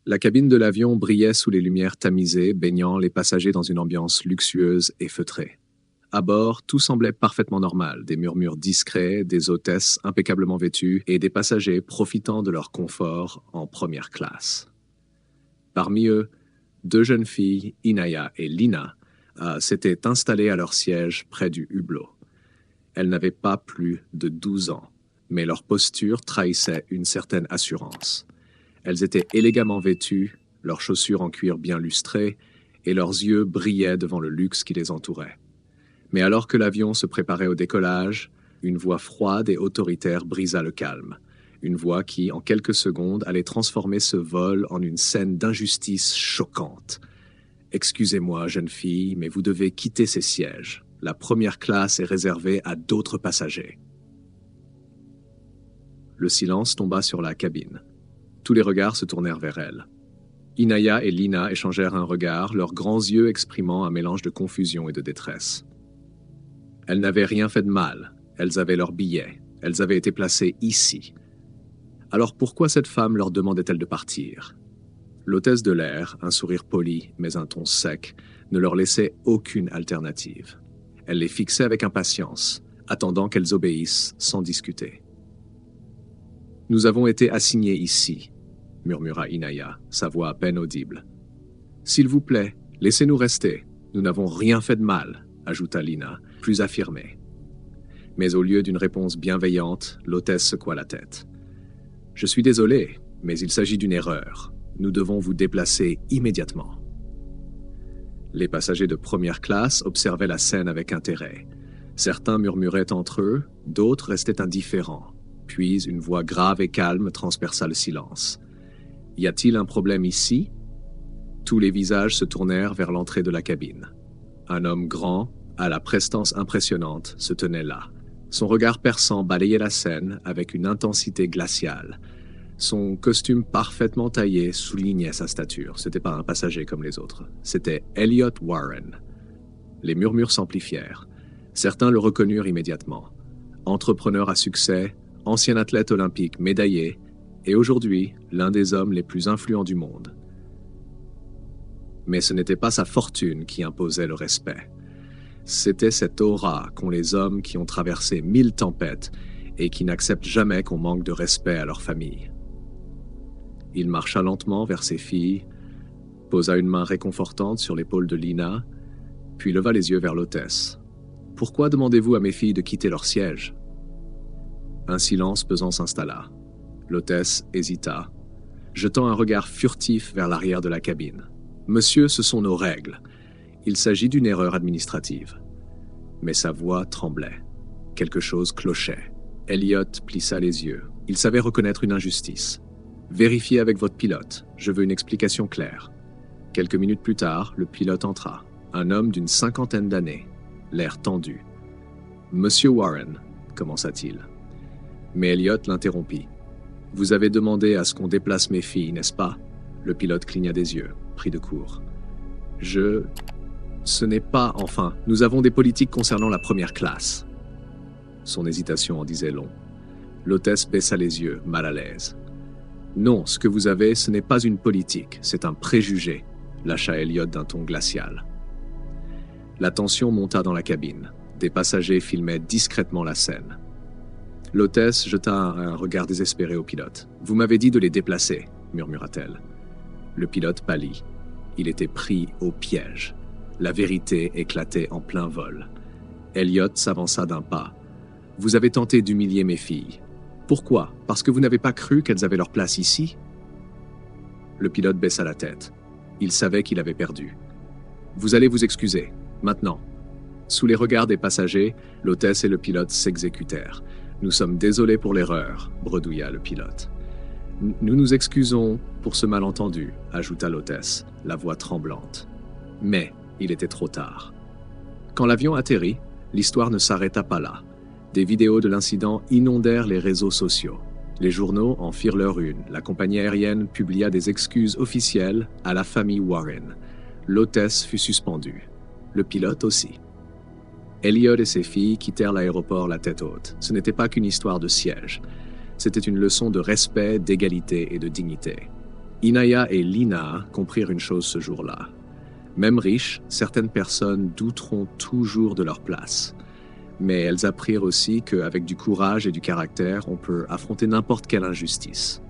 La cabine de l'avion brillait sous les lumières tamisées, baignant les passagers dans une ambiance luxueuse et feutrée. À bord, tout semblait parfaitement normal, des murmures discrets, des hôtesses impeccablement vêtues et des passagers profitant de leur confort en première classe. Parmi eux, deux jeunes filles, Inaya et Lina, s'étaient installées à leur siège près du hublot. Elles n'avaient pas plus de 12 ans, mais leur posture trahissait une certaine assurance. Elles étaient élégamment vêtues, leurs chaussures en cuir bien lustrées, et leurs yeux brillaient devant le luxe qui les entourait. Mais alors que l'avion se préparait au décollage, une voix froide et autoritaire brisa le calme. Une voix qui, en quelques secondes, allait transformer ce vol en une scène d'injustice choquante. « Excusez-moi, jeune fille, mais vous devez quitter ces sièges. La première classe est réservée à d'autres passagers. » Le silence tomba sur la cabine. Tous les regards se tournèrent vers elle. Inaya et Lina échangèrent un regard, leurs grands yeux exprimant un mélange de confusion et de détresse. Elles n'avaient rien fait de mal. Elles avaient leur billet. Elles avaient été placées ici. Alors pourquoi cette femme leur demandait-elle de partir? L'hôtesse de l'air, un sourire poli mais un ton sec, ne leur laissait aucune alternative. Elle les fixait avec impatience, attendant qu'elles obéissent sans discuter. « Nous avons été assignés ici, » murmura Inaya, sa voix à peine audible. « S'il vous plaît, laissez-nous rester. Nous n'avons rien fait de mal, » ajouta Lina, plus affirmée. Mais au lieu d'une réponse bienveillante, l'hôtesse secoua la tête. « Je suis désolé, mais il s'agit d'une erreur. Nous devons vous déplacer immédiatement. » Les passagers de première classe observaient la scène avec intérêt. Certains murmuraient entre eux, d'autres restaient indifférents. Puis une voix grave et calme transperça le silence. « Y a-t-il un problème ici ?» Tous les visages se tournèrent vers l'entrée de la cabine. Un homme grand, à la prestance impressionnante, se tenait là. Son regard perçant balayait la scène avec une intensité glaciale. Son costume parfaitement taillé soulignait sa stature. C'était pas un passager comme les autres. C'était Elliot Warren. Les murmures s'amplifièrent. Certains le reconnurent immédiatement. Entrepreneur à succès, ancien athlète olympique médaillé, et aujourd'hui, l'un des hommes les plus influents du monde. Mais ce n'était pas sa fortune qui imposait le respect. C'était cette aura qu'ont les hommes qui ont traversé 1000 tempêtes et qui n'acceptent jamais qu'on manque de respect à leur famille. Il marcha lentement vers ses filles, posa une main réconfortante sur l'épaule de Lina, puis leva les yeux vers l'hôtesse. « Pourquoi demandez-vous à mes filles de quitter leur siège ?» Un silence pesant s'installa. L'hôtesse hésita, jetant un regard furtif vers l'arrière de la cabine. « Monsieur, ce sont nos règles. Il s'agit d'une erreur administrative. » Mais sa voix tremblait. Quelque chose clochait. Elliot plissa les yeux. Il savait reconnaître une injustice. « Vérifiez avec votre pilote. Je veux une explication claire. » Quelques minutes plus tard, le pilote entra. Un homme d'une 50aine d'années, l'air tendu. « Monsieur Warren, » commença-t-il. Mais Elliot l'interrompit. « Vous avez demandé à ce qu'on déplace mes filles, n'est-ce pas ?» Le pilote cligna des yeux, pris de court. « Ce n'est pas... Enfin, nous avons des politiques concernant la première classe. » Son hésitation en disait long. L'hôtesse baissa les yeux, mal à l'aise. « Non, ce que vous avez, ce n'est pas une politique, c'est un préjugé, » lâcha Elliot d'un ton glacial. La tension monta dans la cabine. Des passagers filmaient discrètement la scène. L'hôtesse jeta un regard désespéré au pilote. « Vous m'avez dit de les déplacer, » murmura-t-elle. Le pilote pâlit. Il était pris au piège. La vérité éclatait en plein vol. Elliot s'avança d'un pas. « Vous avez tenté d'humilier mes filles. Pourquoi? Parce que vous n'avez pas cru qu'elles avaient leur place ici ?» Le pilote baissa la tête. Il savait qu'il avait perdu. « Vous allez vous excuser, maintenant. » Sous les regards des passagers, l'hôtesse et le pilote s'exécutèrent. « Nous sommes désolés pour l'erreur, » bredouilla le pilote. « Nous nous excusons pour ce malentendu, » ajouta l'hôtesse, la voix tremblante. Mais il était trop tard. Quand l'avion atterrit, l'histoire ne s'arrêta pas là. Des vidéos de l'incident inondèrent les réseaux sociaux. Les journaux en firent leur une. La compagnie aérienne publia des excuses officielles à la famille Warren. L'hôtesse fut suspendue. Le pilote aussi. Elliot et ses filles quittèrent l'aéroport la tête haute. Ce n'était pas qu'une histoire de siège. C'était une leçon de respect, d'égalité et de dignité. Inaya et Lina comprirent une chose ce jour-là. Même riches, certaines personnes douteront toujours de leur place. Mais elles apprirent aussi qu'avec du courage et du caractère, on peut affronter n'importe quelle injustice.